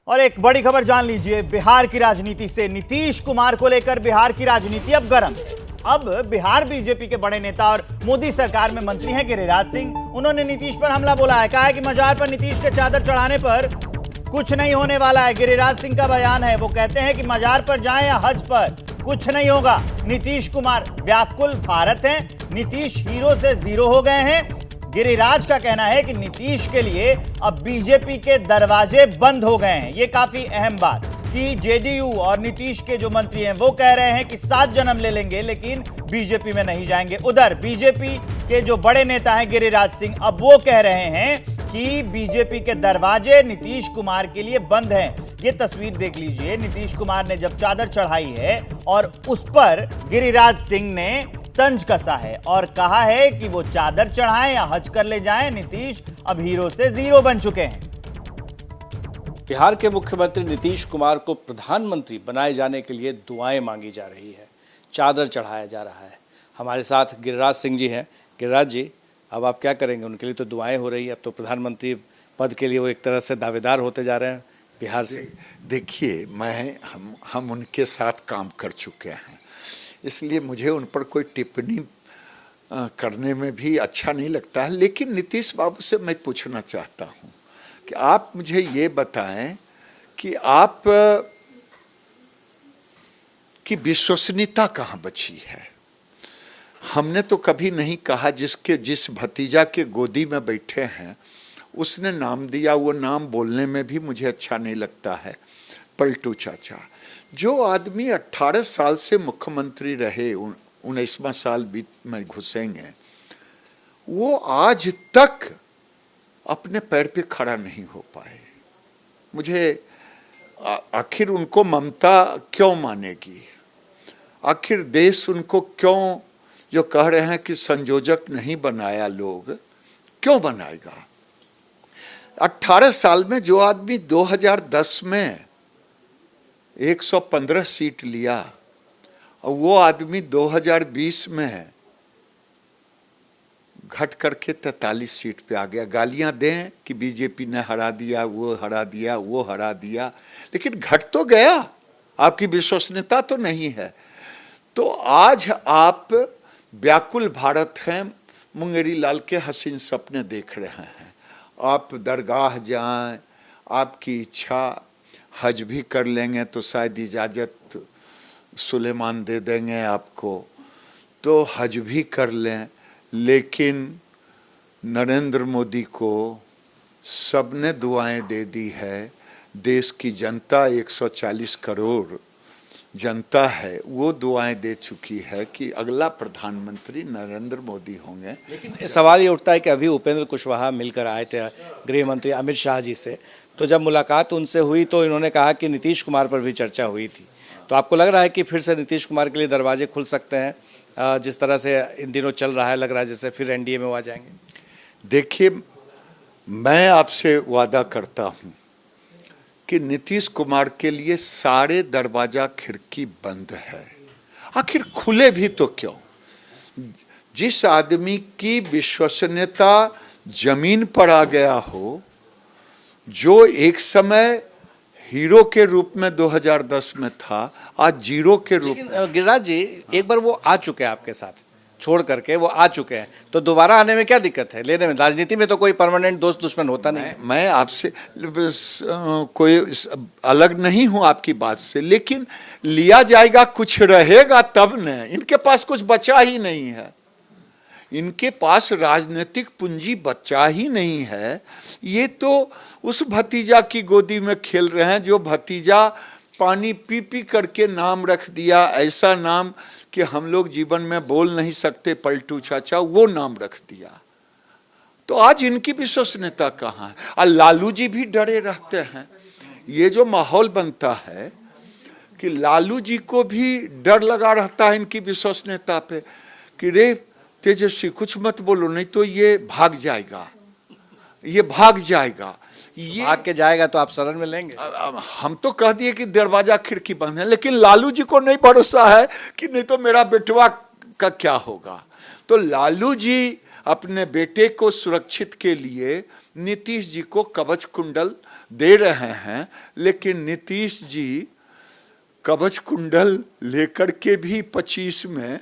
और एक बड़ी खबर जान लीजिए बिहार की राजनीति से। नीतीश कुमार को लेकर बिहार की राजनीति अब गर्म है। अब बिहार बीजेपी के बड़े नेता और मोदी सरकार में मंत्री हैं गिरिराज सिंह। उन्होंने नीतीश पर हमला बोला है। कहा है कि मजार पर नीतीश के चादर चढ़ाने पर कुछ नहीं होने वाला है। गिरिराज सिंह का बयान है। वो कहते हैं कि मजार पर जाएं या हज पर, कुछ नहीं होगा। नीतीश कुमार व्याकुल भारत हैं। नीतीश हीरो से जीरो हो गए हैं। गिरिराज का कहना है कि नीतीश के लिए अब बीजेपी के दरवाजे बंद हो गए हैं। ये काफी अहम बात कि जेडीयू और नीतीश के जो मंत्री हैं वो कह रहे हैं कि 7 जन्म ले लेंगे लेकिन बीजेपी में नहीं जाएंगे। उधर बीजेपी के जो बड़े नेता हैं गिरिराज सिंह, अब वो कह रहे हैं कि बीजेपी के दरवाजे नीतीश कुमार के लिए बंद हैं। ये तस्वीर देख लीजिए। नीतीश कुमार ने जब चादर चढ़ाई है और उस पर गिरिराज सिंह ने तंज कसा है और कहा है कि वो चादर चढ़ाएं या हज कर ले जाएं, नीतीश अब हीरो से जीरो बन चुके हैं। बिहार के मुख्यमंत्री नीतीश कुमार को प्रधानमंत्री बनाए जाने के लिए दुआएं मांगी जा रही है, चादर चढ़ाया जा रहा है। हमारे साथ गिरिराज सिंह जी हैं। गिरिराज जी, अब आप क्या करेंगे? उनके लिए तो दुआएं हो रही है, अब तो प्रधानमंत्री पद के लिए वो एक तरह से दावेदार होते जा रहे हैं बिहार से। देखिए, हम उनके साथ काम कर चुके हैं, इसलिए मुझे उन पर कोई टिप्पणी करने में भी अच्छा नहीं लगता है। लेकिन नीतीश बाबू से मैं पूछना चाहता हूँ कि आप मुझे ये बताएं कि आप की विश्वसनीयता कहाँ बची है? हमने तो कभी नहीं कहा जिस भतीजा के गोदी में बैठे हैं उसने नाम दिया, वो नाम बोलने में भी मुझे अच्छा नहीं लगता है। पलटू चाचा, जो आदमी 18 साल से मुख्यमंत्री रहे, 19वां साल बीत में घुसेंगे, वो आज तक अपने पैर पे खड़ा नहीं हो पाए। मुझे आखिर उनको ममता क्यों मानेगी? आखिर देश उनको क्यों, जो कह रहे हैं कि संयोजक नहीं बनाया लोग, क्यों बनाएगा? 18 साल में जो आदमी 2010 में 115 सीट लिया और वो आदमी 2020 में घट करके 43 सीट पे आ गया। गालियां दें कि बीजेपी ने हरा दिया, वो हरा दिया, वो हरा दिया, लेकिन घट तो गया। आपकी विश्वसनीयता तो नहीं है। तो आज आप व्याकुल भारत हैं, मुंगेरी लाल के हसीन सपने देख रहे हैं। आप दरगाह जाएं, आपकी इच्छा, हज भी कर लेंगे तो शायद इजाज़त सुलेमान दे देंगे आपको, तो हज भी कर लें। लेकिन नरेंद्र मोदी को सबने दुआएं दे दी है। देश की जनता 140 करोड़ जनता है, वो दुआएं दे चुकी है कि अगला प्रधानमंत्री नरेंद्र मोदी होंगे। लेकिन सवाल ये उठता है कि अभी उपेंद्र कुशवाहा मिलकर आए थे गृह मंत्री अमित शाह जी से, तो जब मुलाकात उनसे हुई तो इन्होंने कहा कि नीतीश कुमार पर भी चर्चा हुई थी। तो आपको लग रहा है कि फिर से नीतीश कुमार के लिए दरवाजे खुल सकते हैं? जिस तरह से इन दिनों चल रहा है, लग रहा है जैसे फिर एनडीए में वो आ जाएंगे। देखिए, मैं आपसे वादा करता हूँ कि नीतीश कुमार के लिए सारे दरवाजा खिड़की बंद है। आखिर खुले भी तो क्यों? जिस आदमी की विश्वसनीयता जमीन पर आ गया हो, जो एक समय हीरो के रूप में 2010 में था, आज जीरो के रूप में। गिरिराज जी, एक बार वो आ चुके हैं आपके साथ, छोड़ करके वो आ चुके हैं, तो दोबारा आने में क्या दिक्कत है? लेने में राजनीति में तो कोई परमानेंट दोस्त दुश्मन होता नहीं। मैं आपसे कोई अलग नहीं हूं आपकी बात से, लेकिन लिया जाएगा, कुछ रहेगा तब न। इनके पास कुछ बचा ही नहीं है। इनके पास राजनीतिक पूंजी बचा ही नहीं है। ये तो उस भतीजा की गोदी में खेल रहे हैं जो भतीजा पानी पी पी करके नाम रख दिया, ऐसा नाम कि हम लोग जीवन में बोल नहीं सकते, पलटू चाचा, वो नाम रख दिया। तो आज इनकी विश्वसनीयता कहाँ है? और लालू जी भी डरे रहते हैं। ये जो माहौल बनता है कि लालू जी को भी डर लगा रहता है इनकी विश्वसनीयता पे कि रे तेजस्वी कुछ मत बोलो, नहीं तो ये भाग जाएगा, ये भाग जाएगा। ये भाग के जाएगा तो आप शरण में लेंगे? हम तो कह दिए कि दरवाजा खिड़की बंद है, लेकिन लालू जी को नहीं भरोसा है कि नहीं तो मेरा बेटवा का क्या होगा। तो लालू जी अपने बेटे को सुरक्षित के लिए नीतीश जी को कवच कुंडल दे रहे हैं, लेकिन नीतीश जी कवच कुंडल लेकर के भी 25 में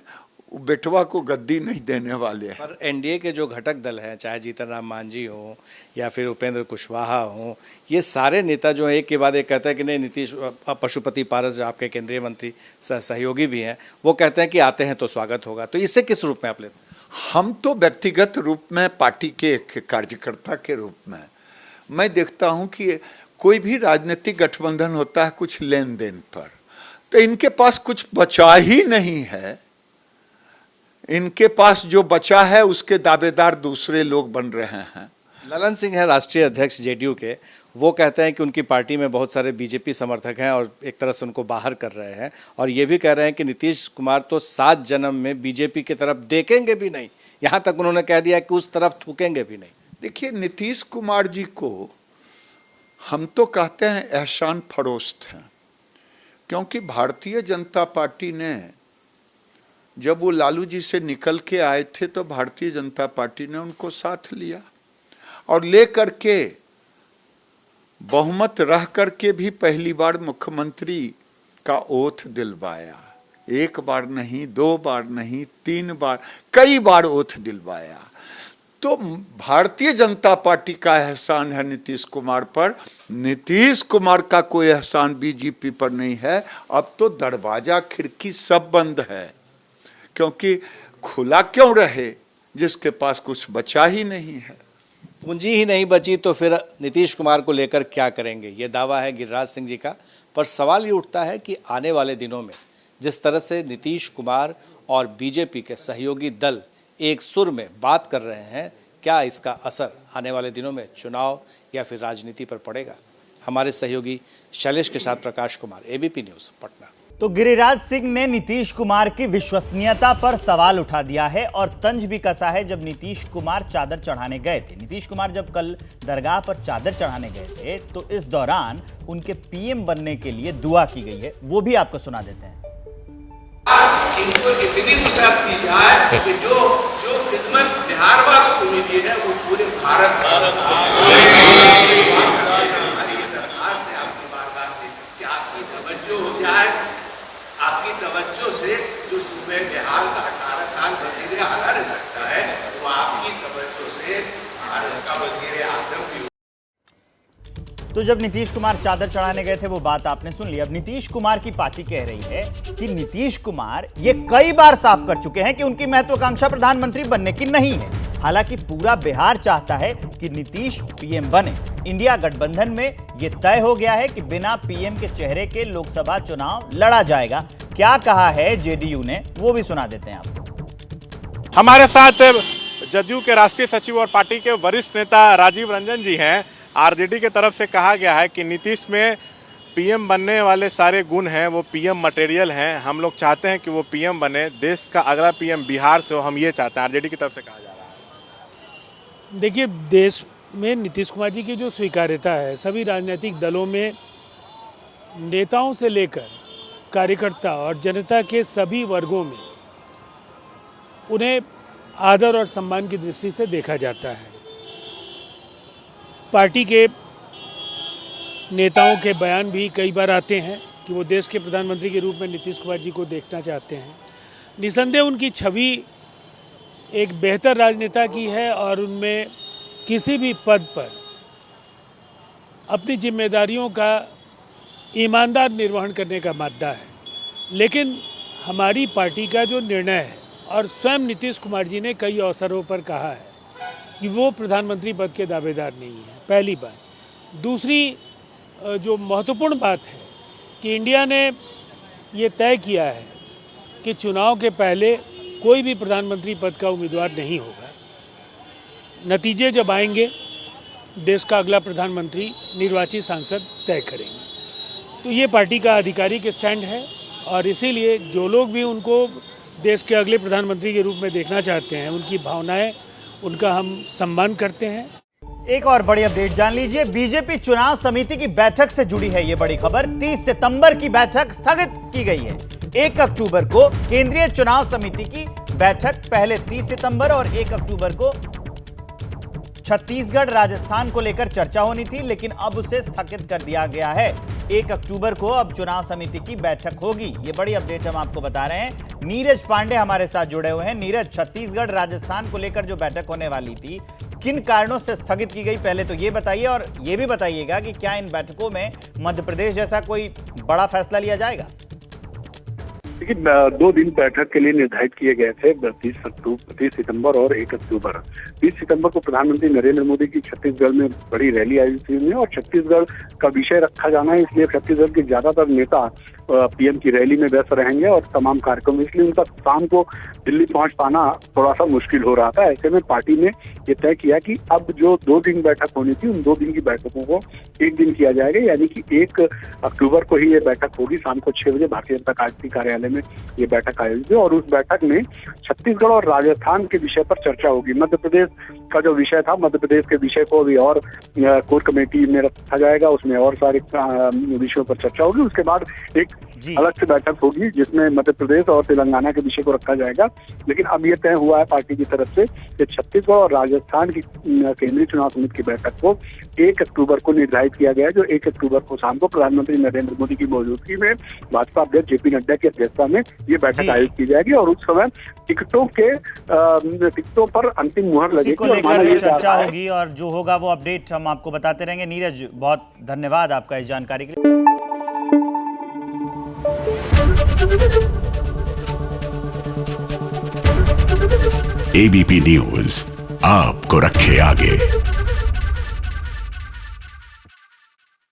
बेटवा को गद्दी नहीं देने वाले हैं। पर एनडीए के जो घटक दल हैं, चाहे जीतन राम मांझी हो या फिर उपेंद्र कुशवाहा हो, ये सारे नेता जो एक के बाद एक कहते हैं कि नहीं, नीतीश पशुपति पारस जो आपके केंद्रीय मंत्री सहयोगी भी हैं, वो कहते हैं कि आते हैं तो स्वागत होगा। तो इससे किस रूप में आप लेते हैं? हम तो व्यक्तिगत रूप में पार्टी के एक कार्यकर्ता के रूप में मैं देखता हूं कि कोई भी राजनीतिक गठबंधन होता है कुछ लेन देन पर, तो इनके पास कुछ बचा ही नहीं है। इनके पास जो बचा है उसके दावेदार दूसरे लोग बन रहे हैं। ललन सिंह है राष्ट्रीय अध्यक्ष जेडीयू के, वो कहते हैं कि उनकी पार्टी में बहुत सारे बीजेपी समर्थक हैं और एक तरह से उनको बाहर कर रहे हैं, और ये भी कह रहे हैं कि नीतीश कुमार तो 7 जन्म में बीजेपी की तरफ देखेंगे भी नहीं, यहाँ तक उन्होंने कह दिया कि उस तरफ थूकेंगे भी नहीं। देखिए, नीतीश कुमार जी को हम तो कहते हैं एहसान फरोख्त हैं, क्योंकि भारतीय जनता पार्टी ने जब वो लालू जी से निकल के आए थे तो भारतीय जनता पार्टी ने उनको साथ लिया और ले करके बहुमत रह करके भी पहली बार मुख्यमंत्री का ओथ दिलवाया। 1 बार नहीं, 2 बार नहीं, 3 बार, कई बार ओथ दिलवाया। तो भारतीय जनता पार्टी का एहसान है नीतीश कुमार पर। नीतीश कुमार का कोई एहसान बीजेपी पर नहीं है। अब तो दरवाजा खिड़की सब बंद है, क्योंकि खुला क्यों रहे जिसके पास कुछ बचा ही नहीं है। पूंजी ही नहीं बची तो फिर नीतीश कुमार को लेकर क्या करेंगे, ये दावा है गिरिराज सिंह जी का। पर सवाल ये उठता है कि आने वाले दिनों में जिस तरह से नीतीश कुमार और बीजेपी के सहयोगी दल एक सुर में बात कर रहे हैं, क्या इसका असर आने वाले दिनों में चुनाव या फिर राजनीति पर पड़ेगा? हमारे सहयोगी शैलेश के साथ प्रकाश कुमार, एबीपी न्यूज़, पटना। तो गिरिराज सिंह ने नीतीश कुमार की विश्वसनीयता पर सवाल उठा दिया है और तंज भी कसा है जब नीतीश कुमार चादर चढ़ाने गए थे। नीतीश कुमार जब कल दरगाह पर चादर चढ़ाने गए थे तो इस दौरान उनके पीएम बनने के लिए दुआ की गई है, वो भी आपको सुना देते हैं। इनको इतनी वुसअत दी जाए कि जो खिदमत बिहार वालों को मिली है वो पूरे भारत हमारी ये दरखास्त है आपकी बारगाह से कि आपकी तवज्जो हो जाए। आपकी तवज्जो से जो सूबे बिहार का 18 साल वजीर आला रह सकता है, वो आपकी तवज्जो से भारत का वजीर आजम भी। तो जब नीतीश कुमार चादर चढ़ाने गए थे वो बात आपने सुन ली। अब नीतीश कुमार की पार्टी कह रही है कि नीतीश कुमार ये कई बार साफ कर चुके हैं कि उनकी महत्वाकांक्षा प्रधानमंत्री बनने की नहीं है। हालांकि पूरा बिहार चाहता है कि नीतीश पीएम बने। इंडिया गठबंधन में यह तय हो गया है कि बिना पीएम के चेहरे के लोकसभा चुनाव लड़ा जाएगा। क्या कहा है जेडीयू ने, वो भी सुना देते हैं आपको। हमारे साथ जदयू के राष्ट्रीय सचिव और पार्टी के वरिष्ठ नेता राजीव रंजन जी हैं। आरजेडी के तरफ से कहा गया है कि नीतीश में पीएम बनने वाले सारे गुण हैं, वो पीएम मटेरियल हैं। हम लोग चाहते हैं कि वो पीएम बने, देश का अगला पीएम बिहार से हो, हम ये चाहते हैं। आरजेडी की तरफ से कहा जा रहा है। देखिए, देश में नीतीश कुमार जी की जो स्वीकार्यता है, सभी राजनीतिक दलों में नेताओं से लेकर कार्यकर्ता और जनता के सभी वर्गों में उन्हें आदर और सम्मान की दृष्टि से देखा जाता है। पार्टी के नेताओं के बयान भी कई बार आते हैं कि वो देश के प्रधानमंत्री के रूप में नीतीश कुमार जी को देखना चाहते हैं। निसंदेह उनकी छवि एक बेहतर राजनेता की है और उनमें किसी भी पद पर अपनी जिम्मेदारियों का ईमानदार निर्वहन करने का मादा है। लेकिन हमारी पार्टी का जो निर्णय है, और स्वयं नीतीश कुमार जी ने कई अवसरों पर कहा है कि वो प्रधानमंत्री पद के दावेदार नहीं है, पहली बात। दूसरी जो महत्वपूर्ण बात है कि इंडिया ने ये तय किया है कि चुनाव के पहले कोई भी प्रधानमंत्री पद का उम्मीदवार नहीं होगा। नतीजे जब आएंगे, देश का अगला प्रधानमंत्री निर्वाचित सांसद तय करेंगे। तो ये पार्टी का आधिकारिक स्टैंड है और इसीलिए जो लोग भी उनको देश के अगले प्रधानमंत्री के रूप में देखना चाहते हैं, उनकी भावनाएं, उनका हम सम्मान करते हैं। एक और बड़ी अपडेट जान लीजिए। बीजेपी चुनाव समिति की बैठक से जुड़ी है यह बड़ी खबर। 30 सितंबर की बैठक स्थगित की गई है। 1 अक्टूबर को केंद्रीय चुनाव समिति की बैठक, पहले 30 सितंबर और 1 अक्टूबर को छत्तीसगढ़ राजस्थान को लेकर चर्चा होनी थी, लेकिन अब उसे स्थगित कर दिया गया है। 1 अक्टूबर को अब चुनाव समिति की बैठक होगी। ये बड़ी अपडेट हम आपको बता रहे हैं। नीरज पांडे हमारे साथ जुड़े हुए हैं। नीरज, छत्तीसगढ़ राजस्थान को लेकर जो बैठक होने वाली थी, किन कारणों से स्थगित की गई, पहले तो ये बताइए, और ये भी बताइएगा कि क्या इन बैठकों में मध्य प्रदेश जैसा कोई बड़ा फैसला लिया जाएगा? देखिए, 2 दिन बैठक के लिए निर्धारित किए गए थे, 30 सितंबर और 1 अक्टूबर। 30 सितंबर को प्रधानमंत्री नरेंद्र मोदी की छत्तीसगढ़ में बड़ी रैली आयोजित हुई है और छत्तीसगढ़ का विषय रखा जाना है, इसलिए छत्तीसगढ़ के ज्यादातर नेता पीएम की रैली में व्यस्त रहेंगे और तमाम कार्यक्रम, इसलिए उनका शाम को दिल्ली पहुंच पाना थोड़ा सा मुश्किल हो रहा था। ऐसे में पार्टी ने ये तय किया कि अब जो 2 दिन बैठक होनी थी, उन 2 दिन की बैठकों को 1 दिन किया जाएगा, यानी कि 1 अक्टूबर को ही ये बैठक होगी। शाम को 6 बजे भारतीय जनता पार्टी कार्यालय में ये बैठक आयोजित है और उस बैठक में छत्तीसगढ़ और राजस्थान के विषय पर चर्चा होगी। मध्य प्रदेश का जो विषय था, मध्य प्रदेश के विषय को भी और कोर कमेटी में रखा जाएगा, उसमें और सारे विषयों पर चर्चा होगी। उसके बाद एक अलग से बैठक होगी जिसमें मध्य प्रदेश और तेलंगाना के विषय को रखा जाएगा। लेकिन अब यह तय हुआ है पार्टी की तरफ से कि छत्तीसगढ़ और राजस्थान की केंद्रीय चुनाव समिति की बैठक को 1 अक्टूबर को निर्धारित किया गया है, जो 1 अक्टूबर को शाम को प्रधानमंत्री नरेंद्र मोदी की मौजूदगी में भाजपा अध्यक्ष जेपी नड्डा की अध्यक्षता में ये बैठक आयोजित की जाएगी और उस समय टिकटों पर अंतिम मुहर लगेगी, चर्चा होगी और जो होगा वो अपडेट हम आपको बताते रहेंगे। नीरज, बहुत धन्यवाद आपका इस जानकारी के लिए। एबीपी न्यूज आपको रखे आगे।